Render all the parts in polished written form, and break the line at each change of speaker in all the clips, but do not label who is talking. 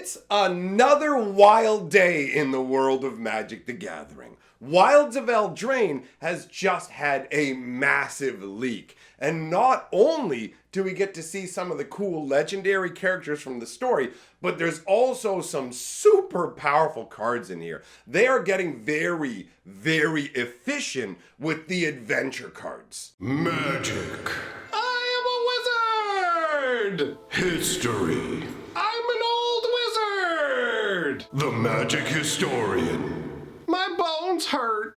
It's another wild day in the world of Magic the Gathering. Wilds of Eldraine has just had a massive leak. And not only do we get to see some of the cool legendary characters from the story, but there's also some super powerful cards in here. They are getting very, very efficient with the adventure cards.
Magic. I am a wizard! History. I'm an old wizard! The magic historian. My bones hurt.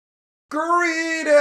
Greetings,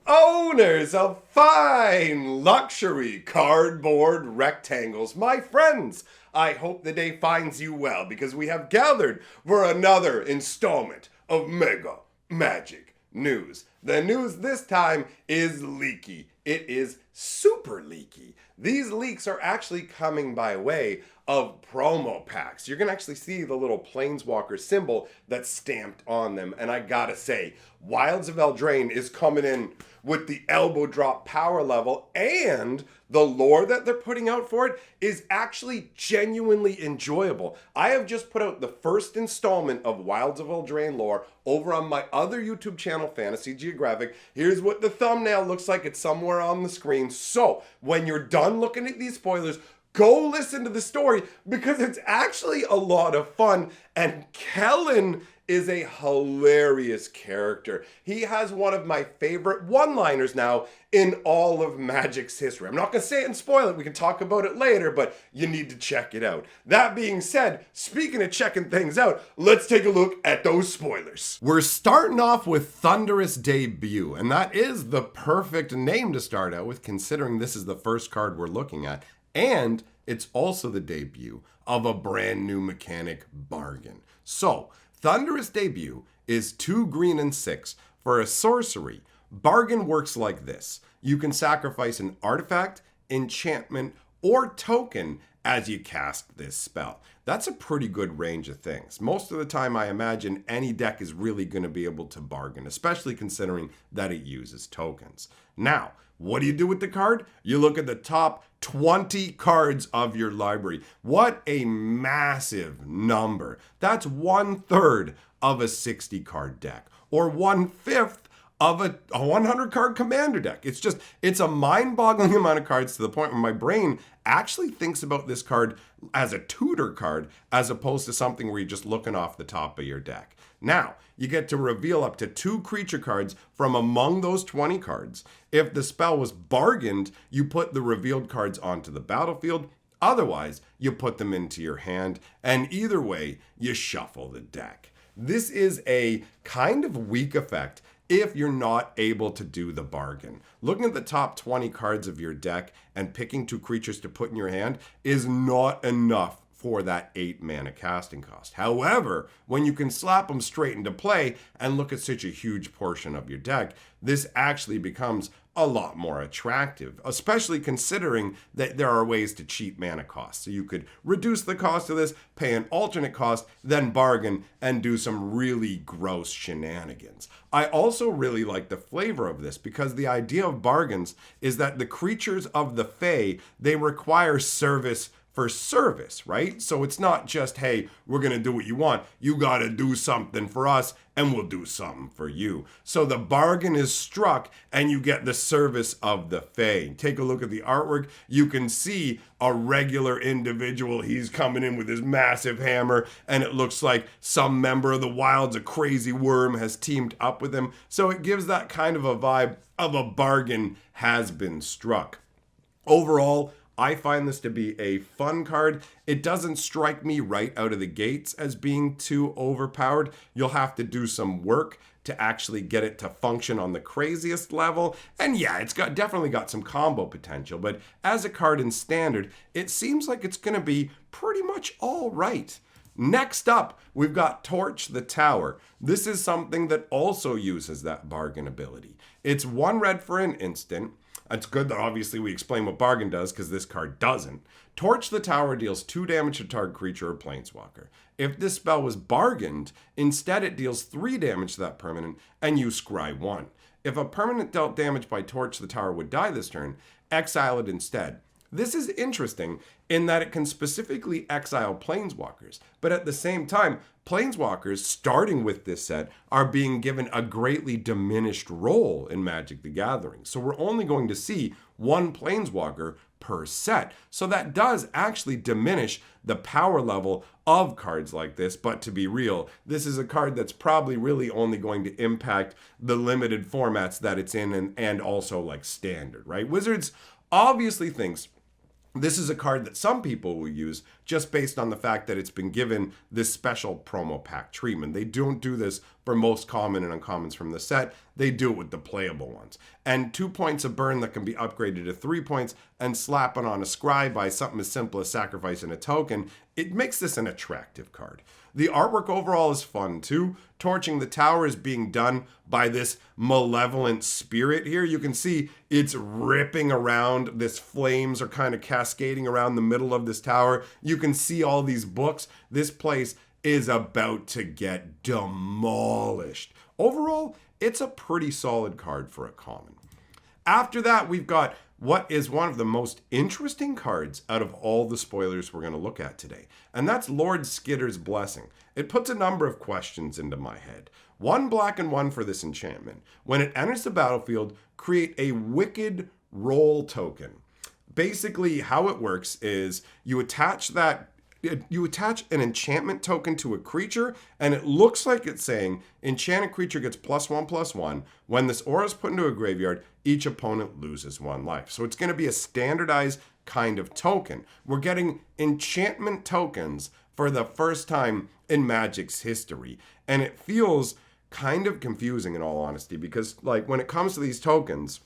owners of fine luxury cardboard rectangles. My friends, I hope the day finds you well because we have gathered for another installment of Mega Magic News. The news this time is leaky. It is super leaky. These leaks are actually coming by way of promo packs. You're gonna actually see the little Planeswalker symbol that's stamped on them. And I gotta say, Wilds of Eldraine is coming in with the elbow drop power level, and the lore that they're putting out for it is actually genuinely enjoyable. I have just put out the first installment of Wilds of Eldraine lore over on my other YouTube channel, Fantasy Geographic. Here's what the thumbnail looks like. It's somewhere on the screen. So when you're done looking at these spoilers, go listen to the story because it's actually a lot of fun. And Kellen is a hilarious character. He has one of my favorite one-liners now in all of Magic's history. I'm not gonna say it and spoil it, we can talk about it later, but you need to check it out. That being said, speaking of checking things out, let's take a look at those spoilers. We're starting off with Thunderous Debut, and that is the perfect name to start out with considering this is the first card we're looking at. And it's also the debut of a brand new mechanic, Bargain. So, Thunderous Debut is 2 green and 6 for a sorcery. Bargain works like this. You can sacrifice an artifact, enchantment, or token as you cast this spell. That's a pretty good range of things. Most of the time, I imagine any deck is really going to be able to bargain, especially considering that it uses tokens. Now, what do you do with the card? You look at the top 20 cards of your library. What a massive number. That's 1/3 of a 60 card deck, or 1/5 of a 100 card commander deck. It's a mind-boggling amount of cards to the point where my brain actually thinks about this card as a tutor card as opposed to something where you're just looking off the top of your deck. Now, you get to reveal up to 2 creature cards from among those 20 cards. If the spell was bargained, you put the revealed cards onto the battlefield. Otherwise, you put them into your hand, and either way, you shuffle the deck. This is a kind of weak effect if you're not able to do the bargain. Looking at the top 20 cards of your deck and picking 2 creatures to put in your hand is not enough for that 8 mana casting cost. However, when you can slap them straight into play and look at such a huge portion of your deck, this actually becomes a lot more attractive, especially considering that there are ways to cheat mana costs. So you could reduce the cost of this, pay an alternate cost, then bargain and do some really gross shenanigans. I also really like the flavor of this because the idea of bargains is that the creatures of the Fae, they require service for service, right? So it's not just, hey, we're going to do what you want. You got to do something for us and we'll do something for you. So the bargain is struck and you get the service of the Fae. Take a look at the artwork. You can see a regular individual. He's coming in with his massive hammer and it looks like some member of the Wilds, a crazy worm, has teamed up with him. So it gives that kind of a vibe of a bargain has been struck. Overall, I find this to be a fun card. It doesn't strike me right out of the gates as being too overpowered. You'll have to do some work to actually get it to function on the craziest level. And yeah, it's definitely got some combo potential, but as a card in standard, it seems like it's gonna be pretty much all right. Next up, we've got Torch the Tower. This is something that also uses that bargain ability. It's 1 red for an instant. It's good that obviously we explain what bargain does because this card doesn't. Torch the Tower deals 2 damage to target creature or planeswalker. If this spell was bargained, instead it deals 3 damage to that permanent and you scry 1. If a permanent dealt damage by Torch the Tower would die this turn, exile it instead. This is interesting in that it can specifically exile planeswalkers, but at the same time, planeswalkers, starting with this set, are being given a greatly diminished role in Magic the Gathering. So we're only going to see one planeswalker per set. So that does actually diminish the power level of cards like this. But to be real, this is a card that's probably really only going to impact the limited formats that it's in and also like standard, right? Wizards obviously thinks this is a card that some people will use just based on the fact that it's been given this special promo pack treatment. They don't do this for most common and uncommons from the set. They do it with the playable ones. And 2 points of burn that can be upgraded to 3 points and slapping on a scry by something as simple as sacrificing a token, it makes this an attractive card. The artwork overall is fun too. Torching the Tower is being done by this malevolent spirit here. You can see it's ripping around. This flames are kind of cascading around the middle of this tower. You can see all these books. This place is about to get demolished. Overall, it's a pretty solid card for a common. After that, we've got what is one of the most interesting cards out of all the spoilers we're going to look at today. And that's Lord Skitter's Blessing. It puts a number of questions into my head. 1 black and 1 for this enchantment. When it enters the battlefield, create a wicked roll token. Basically, how it works is you attach an enchantment token to a creature, and it looks like it's saying enchanted creature gets +1/+1. When this aura is put into a graveyard, each opponent loses 1 life. So it's going to be a standardized kind of token. We're getting enchantment tokens for the first time in Magic's history. And it feels kind of confusing in all honesty, because like when it comes to these tokens,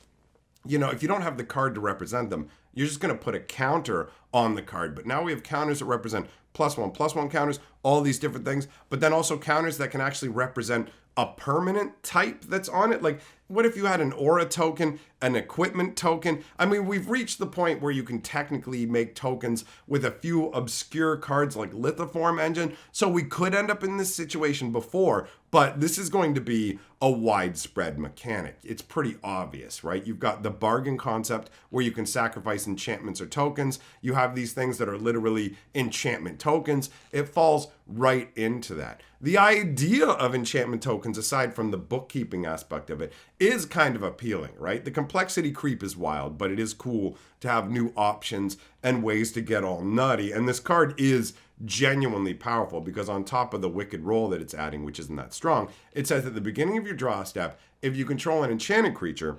you know, if you don't have the card to represent them, you're just going to put a counter on the card. But now we have counters that represent +1/+1 counters, all these different things, but then also counters that can actually represent a permanent type that's on it. Like, what if you had an aura token, an equipment token? I mean, we've reached the point where you can technically make tokens with a few obscure cards like Lithoform Engine, so we could end up in this situation before, but this is going to be a widespread mechanic. It's pretty obvious, right? You've got the bargain concept where you can sacrifice enchantments or tokens. You have these things that are literally enchantment tokens. It falls right into that. The idea of enchantment tokens, aside from the bookkeeping aspect of it, is kind of appealing, right? The complexity creep is wild, but it is cool to have new options and ways to get all nutty. And this card is genuinely powerful because on top of the wicked roll that it's adding, which isn't that strong, it says at the beginning of your draw step, if you control an enchanted creature,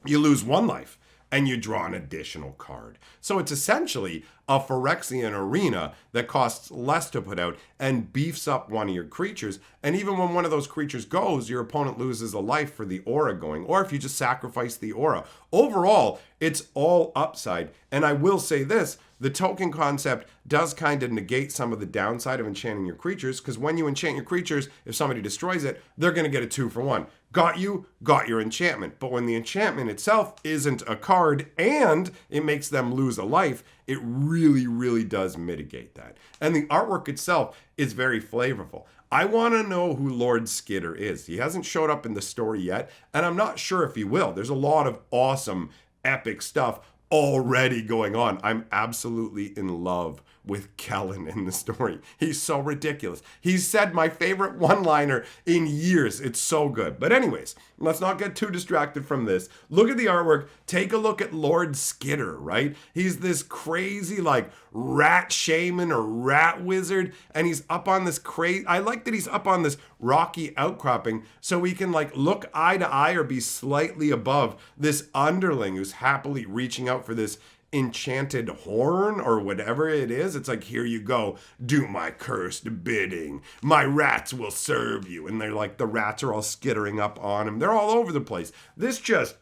you lose 1 life and you draw an additional card. So it's essentially a Phyrexian arena that costs less to put out and beefs up one of your creatures. And even when one of those creatures goes, your opponent loses a life for the aura going, or if you just sacrifice the aura. Overall, it's all upside. And I will say this, the token concept does kind of negate some of the downside of enchanting your creatures, because when you enchant your creatures, if somebody destroys it, they're going to get a 2-for-1. Got you, got your enchantment. But when the enchantment itself isn't a card and it makes them lose a life, it really, really does mitigate that. And the artwork itself is very flavorful. I want to know who Lord Skitter is. He hasn't showed up in the story yet, and I'm not sure if he will. There's a lot of awesome, epic stuff already going on. I'm absolutely in love with Kellen in the story. He's so ridiculous. He's said my favorite one-liner in years. It's so good. But anyways, let's not get too distracted from this. Look at the artwork. Take a look at Lord Skitter, right? He's this crazy like rat shaman or rat wizard, and he's up on this I like that he's up on this rocky outcropping so he can like look eye to eye or be slightly above this underling who's happily reaching out for this enchanted horn or whatever it is. It's like, here you go, do my cursed bidding, my rats will serve you. And they're like, the rats are all skittering up on him. They're all over the place. This just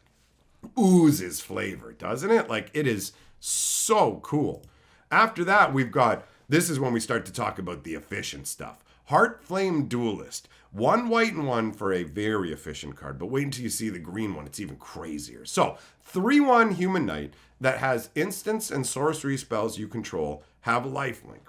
oozes flavor, doesn't it? Like, it is so cool. After that, this is when we start to talk about the efficient stuff. Heartflame Duelist. 1 white and 1 for a very efficient card, but wait until you see the green one. It's even crazier. So 3/1 Human Knight that has instants and sorcery spells you control have lifelink.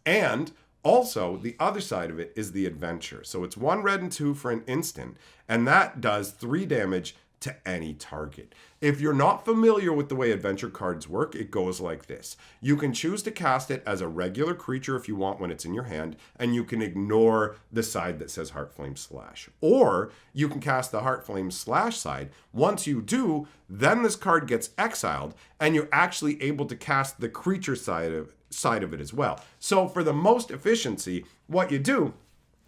And also, the other side of it is the adventure. So it's 1 red and 2 for an instant, and that does 3 damage to any target. If you're not familiar with the way adventure cards work, it goes like this. You can choose to cast it as a regular creature if you want when it's in your hand, and you can ignore the side that says Heartflame Slash. Or you can cast the Heartflame Slash side. Once you do, then this card gets exiled, and you're actually able to cast the creature side of it as well. So for the most efficiency, what you do,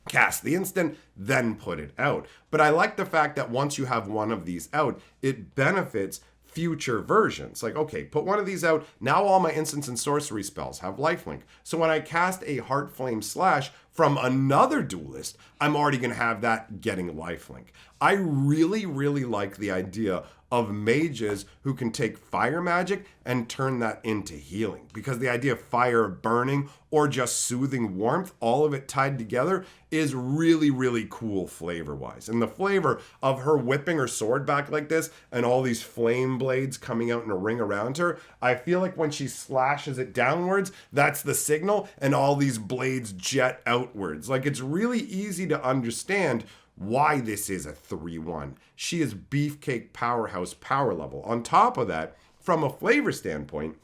cast the instant, then put it out. But I like the fact that once you have one of these out, it benefits future versions. Like, okay, put one of these out, now all my instants and sorcery spells have lifelink. So when I cast a Heartflame Slash from another duelist, I'm already going to have that getting lifelink. I really, really like the idea of mages who can take fire magic and turn that into healing. Because the idea of fire burning or just soothing warmth, all of it tied together, is really, really cool flavor-wise. And the flavor of her whipping her sword back like this and all these flame blades coming out in a ring around her, I feel like when she slashes it downwards, that's the signal, and all these blades jet outwards. Like, it's really easy to understand why this is a 3-1. She is beefcake powerhouse power level. On top of that, from a flavor standpoint,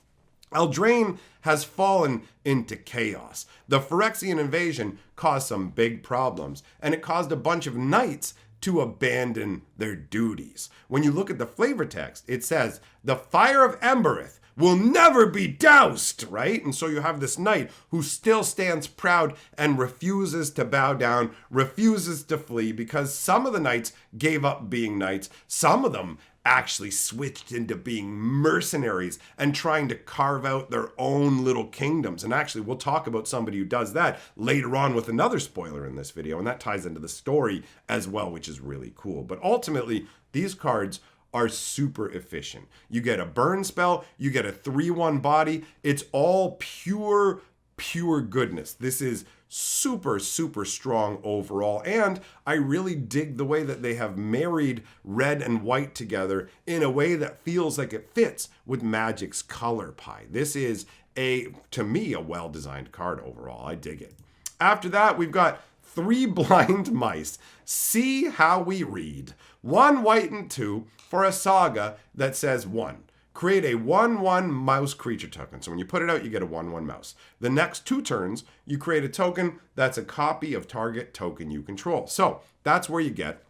Eldraine has fallen into chaos. The Phyrexian invasion caused some big problems, and it caused a bunch of knights to abandon their duties. When you look at the flavor text, it says, "The fire of Embereth will never be doused," right? And so you have this knight who still stands proud and refuses to bow down, refuses to flee, because some of the knights gave up being knights. Some of them actually switched into being mercenaries and trying to carve out their own little kingdoms. And actually, we'll talk about somebody who does that later on with another spoiler in this video, and that ties into the story as well, which is really cool. But ultimately, these cards are super efficient. You get a burn spell, you get a 3-1 body. It's all pure goodness. This is super, super strong overall. And I really dig the way that they have married red and white together in a way that feels like it fits with Magic's color pie. This is, to me, a well-designed card overall. I dig it. After that, we've got 3 blind mice. See how we read. 1 white and 2 for a saga that says 1. Create a 1/1 mouse creature token. So when you put it out, you get a 1/1 mouse. The next 2 turns, you create a token that's a copy of target token you control. So that's where you get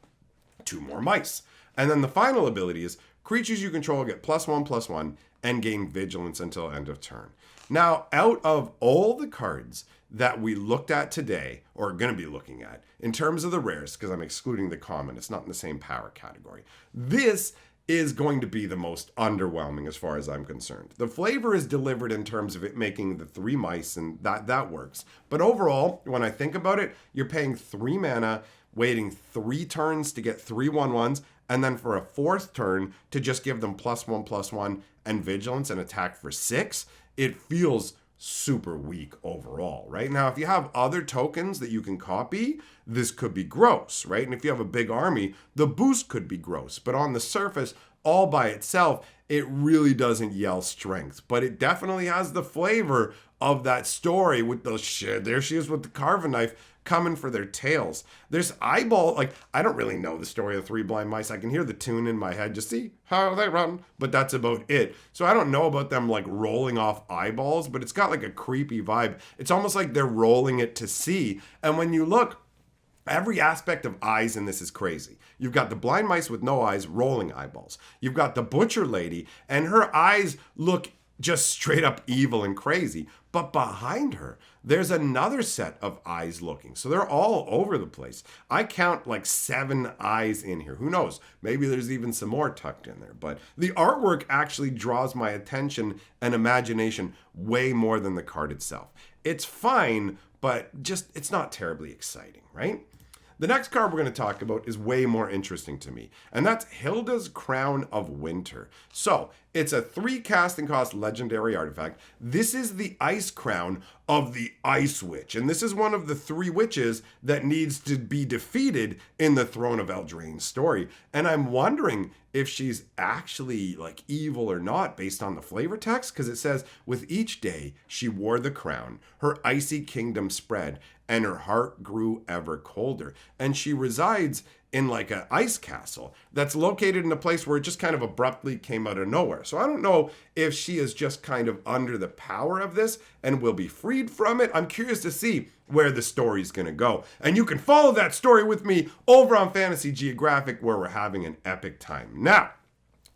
2 more mice. And then the final ability is creatures you control get +1/+1 and gain vigilance until end of turn. Now, out of all the cards that we looked at today, or are going to be looking at, in terms of the rares, because I'm excluding the common, it's not in the same power category, this is going to be the most underwhelming as far as I'm concerned. The flavor is delivered in terms of it making the 3 mice, and that works. But overall, when I think about it, you're paying 3 mana, waiting 3 turns to get 3 1/1s, and then for a 4th turn to just give them +1/+1 and vigilance and attack for 6. It feels super weak overall, right? Now, if you have other tokens that you can copy, this could be gross, right? And if you have a big army, the boost could be gross. But on the surface, all by itself, it really doesn't yell strength. But it definitely has the flavor of that story with the shit. There she is with the carving knife coming for their tails. There's eyeball, like, I don't really know the story of 3 blind mice. I can hear the tune in my head, just see how they run, but that's about it. So I don't know about them like rolling off eyeballs, but it's got like a creepy vibe. It's almost like they're rolling it to see. And when you look, every aspect of eyes in this is crazy. You've got the blind mice with no eyes rolling eyeballs. You've got the butcher lady, and her eyes look just straight up evil and crazy. But behind her, there's another set of eyes looking. So they're all over the place. I count like 7 eyes in here. Who knows? Maybe there's even some more tucked in there. But the artwork actually draws my attention and imagination way more than the card itself. It's fine, but just it's not terribly exciting, right? The next card we're going to talk about is way more interesting to me, and that's Hilda's Crown of Winter. So, it's a 3 casting cost legendary artifact. This is the Ice Crown of the Ice Witch, and this is one of the 3 witches that needs to be defeated in the Throne of Eldraine story. And I'm wondering if she's actually like evil or not based on the flavor text, because it says, with each day she wore the crown, her icy kingdom spread, and her heart grew ever colder. And she resides in like an ice castle that's located in a place where it just kind of abruptly came out of nowhere. So I don't know if she is just kind of under the power of this and will be freed from it. I'm curious to see where the story's going to go. And you can follow that story with me over on Fantasy Geographic, where we're having an epic time. Now,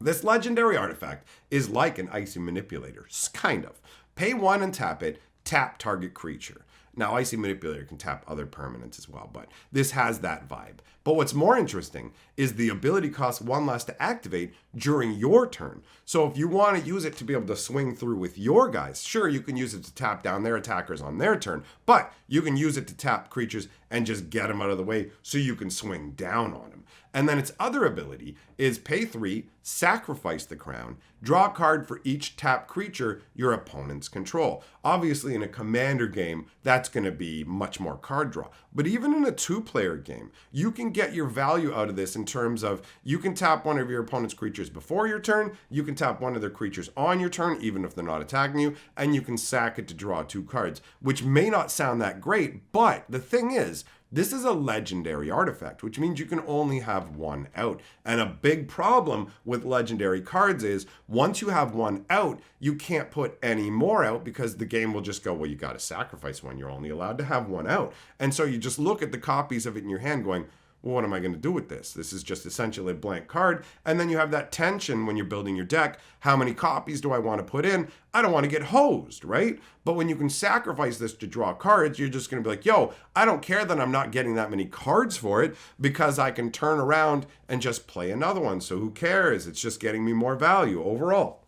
this legendary artifact is like an Icy Manipulator, kind of. Pay 1 and tap it, tap target creature. Now, Icy Manipulator can tap other permanents as well, but this has that vibe. But what's more interesting is the ability costs 1 less to activate during your turn. So if you want to use it to be able to swing through with your guys, sure, you can use it to tap down their attackers on their turn, but you can use it to tap creatures and just get them out of the way so you can swing down on them. And then its other ability is pay 3, sacrifice the crown, draw a card for each tap creature your opponents control. Obviously, in a commander game, that's going to be much more card draw. But even in a 2-player game, you can get your value out of this in terms of you can tap one of your opponent's creatures before your turn, you can tap one of their creatures on your turn, even if they're not attacking you, and you can sack it to draw 2 cards, which may not sound that great, but the thing is, this is a legendary artifact, which means you can only have 1 out. And a big problem with legendary cards is once you have 1 out, you can't put any more out because the game will just go, well, you got to sacrifice 1. You're only allowed to have 1 out. And so you just look at the copies of it in your hand going, well, what am I going to do with this? This is just essentially a blank card. And then you have that tension when you're building your deck. How many copies do I want to put in? I don't want to get hosed, right? But when you can sacrifice this to draw cards, you're just going to be like, yo, I don't care that I'm not getting that many cards for it because I can turn around and just play another one. So who cares? It's just getting me more value overall.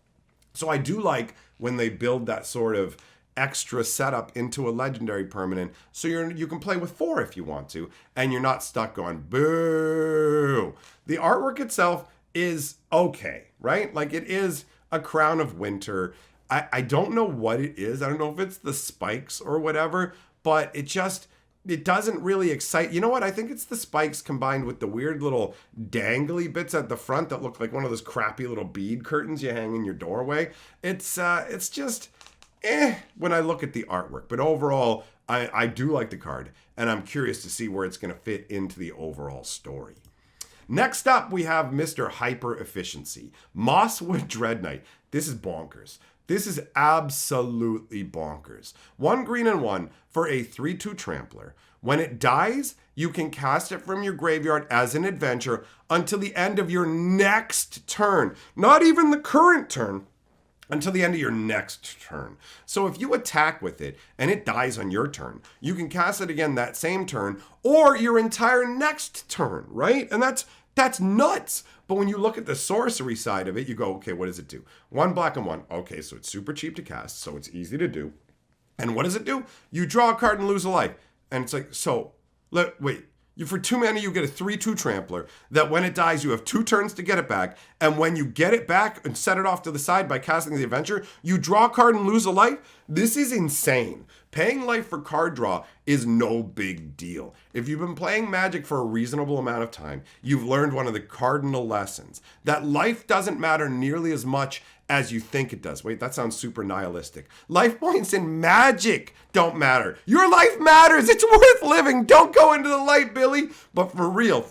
So I do like when they build that sort of extra setup into a legendary permanent, so you can play with 4 if you want to, and you're not stuck going boo. The artwork itself is okay, right? Like, it is a Crown of Winter. I don't know what it is. I don't know if it's the spikes or whatever, but it doesn't really excite. You know what? I think it's the spikes combined with the weird little dangly bits at the front that look like one of those crappy little bead curtains you hang in your doorway. It's just when I look at the artwork. But overall, I do like the card, and I'm curious to see where it's going to fit into the overall story. Next up, we have Mr. Hyper Efficiency, Mosswood Dread Knight. This is bonkers. This is absolutely bonkers. 1 green and 1 for a 3/2 trampler. When it dies, you can cast it from your graveyard as an adventure until the end of your next turn. Not even the current turn, until the end of your next turn. So if you attack with it and it dies on your turn, you can cast it again that same turn or your entire next turn, right? And that's nuts. But when you look at the sorcery side of it, you go, okay, what does it do? 1 black and 1. Okay, so it's super cheap to cast, so it's easy to do. And what does it do? You draw a card and lose a life. And it's like, wait. For 2 mana, you get a 3/2 trampler that when it dies, you have 2 turns to get it back. And when you get it back and set it off to the side by casting the adventure, you draw a card and lose a life. This is insane. Paying life for card draw is no big deal. If you've been playing Magic for a reasonable amount of time, you've learned one of the cardinal lessons, that life doesn't matter nearly as much as you think it does. Wait, that sounds super nihilistic. Life points in Magic don't matter. Your life matters. It's worth living. Don't go into the light, Billy. But for real,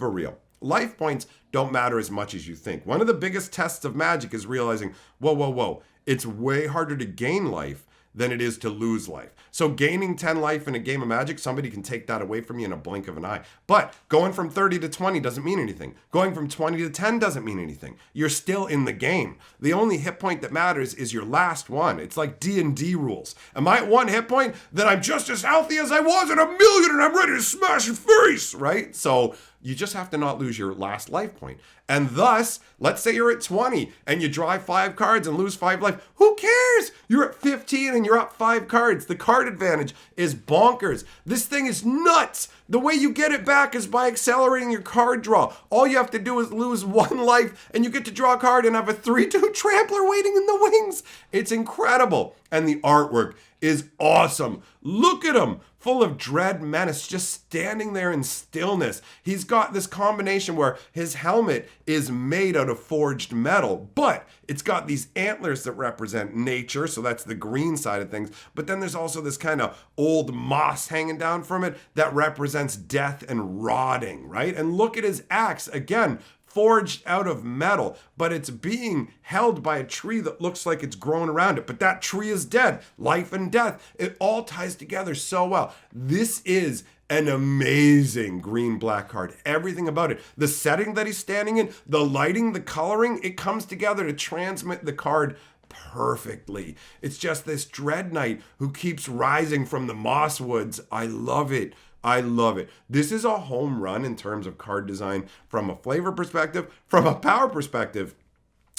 life points don't matter as much as you think. One of the biggest tests of Magic is realizing, whoa. It's way harder to gain life than it is to lose life. So gaining 10 life in a game of Magic, somebody can take that away from you in a blink of an eye. But going from 30 to 20 doesn't mean anything. Going from 20 to 10 doesn't mean anything. You're still in the game. The only hit point that matters is your last one. It's like D&D rules. Am I at 1 hit point? Then I'm just as healthy as I was at 1,000,000 and I'm ready to smash your face, right? So you just have to not lose your last life point. And thus, let's say you're at 20 and you draw 5 cards and lose 5 life. Who cares? You're at 15 and you're up 5 cards. The card advantage is bonkers. This thing is nuts. The way you get it back is by accelerating your card draw. All you have to do is lose 1 life and you get to draw a card and have a 3/2 trampler waiting in the wings. It's incredible. And the artwork is awesome. Look at him, full of dread menace, just standing there in stillness. He's got this combination where his helmet is made out of forged metal, but it's got these antlers that represent nature, so that's the green side of things. But then there's also this kind of old moss hanging down from it that represents death and rotting, right? And look at his axe, again, forged out of metal, but it's being held by a tree that looks like it's grown around it. But that tree is dead. Life and death. It all ties together so well. This is an amazing green-black card. Everything about it. The setting that he's standing in, the lighting, the coloring, it comes together to transmit the card perfectly. It's just this Dread Knight who keeps rising from the moss woods. I love it. I love it. This is a home run in terms of card design from a flavor perspective. From a power perspective,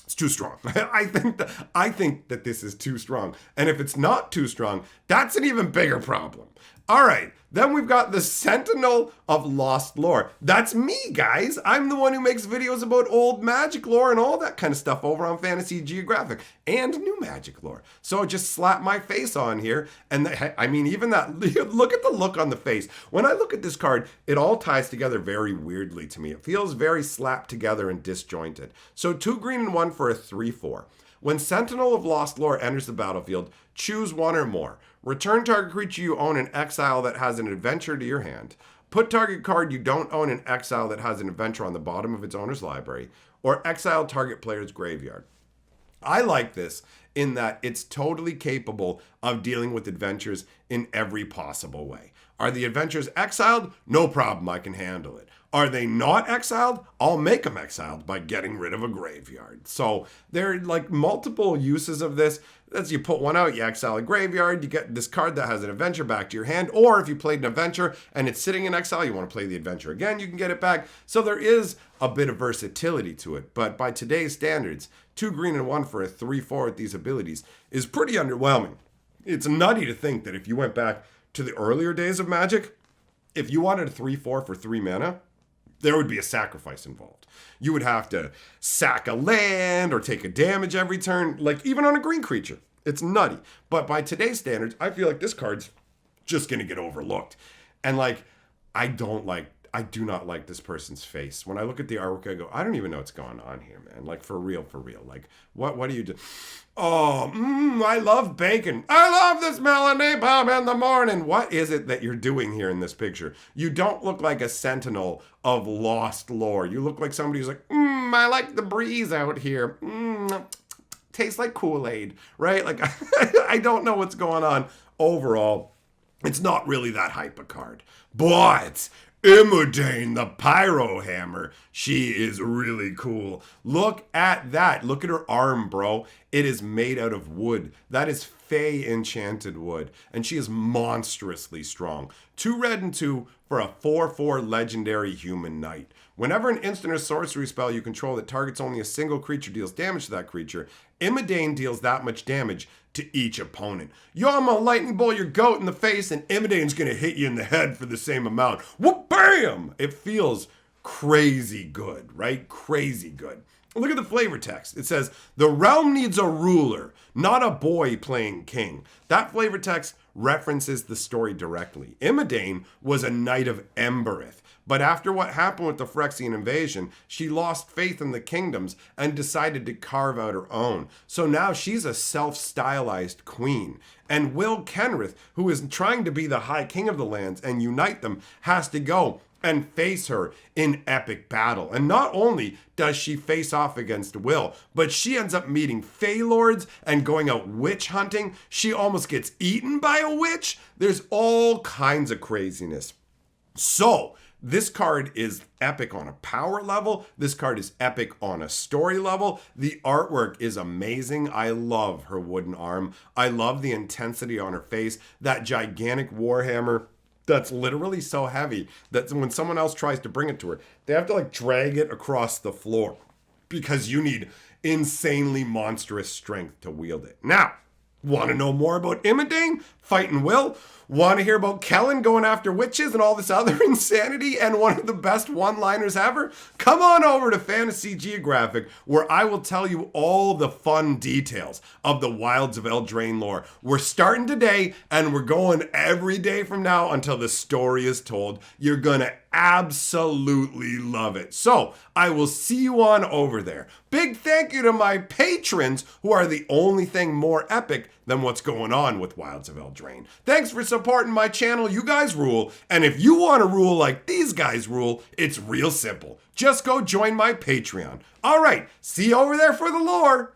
it's too strong. I think that this is too strong. And if it's not too strong, that's an even bigger problem. All right, then we've got the Sentinel of Lost Lore. That's me, guys. I'm the one who makes videos about old Magic lore and all that kind of stuff over on Fantasy Geographic and new Magic lore. So just slap my face on here. And even that, look at the look on the face. When I look at this card, it all ties together very weirdly to me. It feels very slapped together and disjointed. So 2 green and 1 for a 3/4. When Sentinel of Lost Lore enters the battlefield, choose 1 or more. Return target creature you own in exile that has an adventure to your hand. Put target card you don't own in exile that has an adventure on the bottom of its owner's library. Or exile target player's graveyard. I like this in that it's totally capable of dealing with adventures in every possible way. Are the adventures exiled? No problem, I can handle it. Are they not exiled? I'll make them exiled by getting rid of a graveyard. So there are like multiple uses of this. As you put one out, you exile a graveyard, you get this card that has an adventure back to your hand, or if you played an adventure and it's sitting in exile, you want to play the adventure again, you can get it back. So there is a bit of versatility to it, but by today's standards, 2 green and 1 for a 3/4 with these abilities is pretty underwhelming. It's nutty to think that if you went back to the earlier days of Magic, if you wanted a 3/4 for 3 mana, there would be a sacrifice involved. You would have to sack a land or take a damage every turn, like even on a green creature. It's nutty. But by today's standards, I feel like this card's just going to get overlooked. And I do not like this person's face. When I look at the artwork, I go, I don't even know what's going on here, man. Like, for real. Like, what do you do? Oh, I love bacon. I love the smell of napalm in the morning. What is it that you're doing here in this picture? You don't look like a sentinel of lost lore. You look like somebody who's like, I like the breeze out here. Tastes like Kool-Aid, right? Like, I don't know what's going on. Overall, it's not really that hype a card. But Eldraine, the Pyro Hammer, she is really cool. Look at that. Look at her arm, bro. It is made out of wood. That is Fey enchanted wood. And she is monstrously strong. 2 red and 2 for a 4/4 legendary human knight. Whenever an instant or sorcery spell you control that targets only a single creature deals damage to that creature, Eldraine deals that much damage to each opponent. Yo, I'm gonna lightning bolt your goat in the face and Eldraine's gonna hit you in the head for the same amount. Whoop, bam! It feels crazy good, right? Crazy good. Look at the flavor text. It says, the realm needs a ruler, not a boy playing king. That flavor text references the story directly. Eldraine was a knight of Embereth, but after what happened with the Phyrexian invasion, she lost faith in the kingdoms and decided to carve out her own. So now she's a self-stylized queen. And Will Kenrith, who is trying to be the High King of the lands and unite them, has to go and face her in epic battle. And not only does she face off against Will, but she ends up meeting Fey Lords and going out witch hunting. She almost gets eaten by a witch. There's all kinds of craziness. So this card is epic on a power level. This card is epic on a story level. The artwork is amazing. I love her wooden arm. I love the intensity on her face. That gigantic warhammer that's literally so heavy that when someone else tries to bring it to her, they have to like drag it across the floor because you need insanely monstrous strength to wield it. Now, want to know more about Eldraine fighting Will? Want to hear about Kellen going after witches and all this other insanity and one of the best one-liners ever? Come on over to Fantasy Geographic, where I will tell you all the fun details of the Wilds of Eldraine lore. We're starting today, and we're going every day from now until the story is told. You're gonna absolutely love it. So I will see you on over there. Big thank you to my patrons, who are the only thing more epic than what's going on with Wilds of Eldraine. Thanks for supporting my channel. You guys rule. And if you want to rule like these guys rule, it's real simple. Just go join my Patreon. All right, see you over there for the lore.